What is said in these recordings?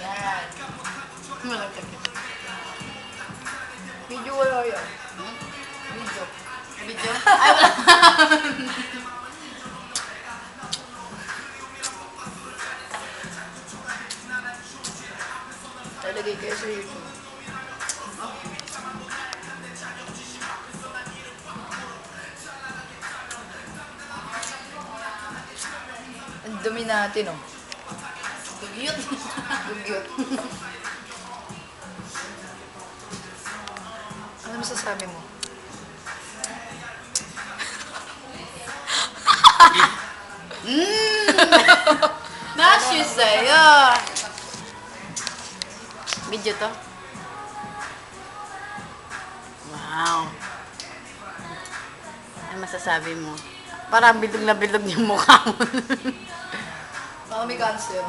Yan. Walang takip. Video wala yan. Hmm? Video. Video? Ay, wala. Talagay kayo sa YouTube. Ang dumi natin, oh. Dugyot. Dugyot. Ano masasabi mo? Nasyo sa'yo. Video to? Wow. Ano masasabi mo? Parang bilog na bilog yung mukha mo. Baka may cancer.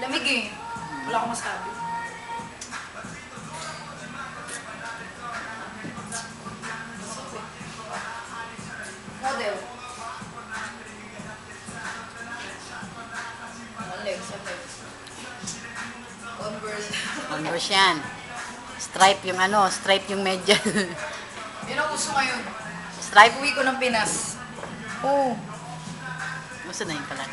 Lamig eh. Wala akong masabi. Model. Legs, legs. Converse. Converse yan. Stripe yung ano, stripe yung medya. Yun ang uso ngayon. Stripe? Uwi ko ng Pinas. Oo. Gusto na yun pala.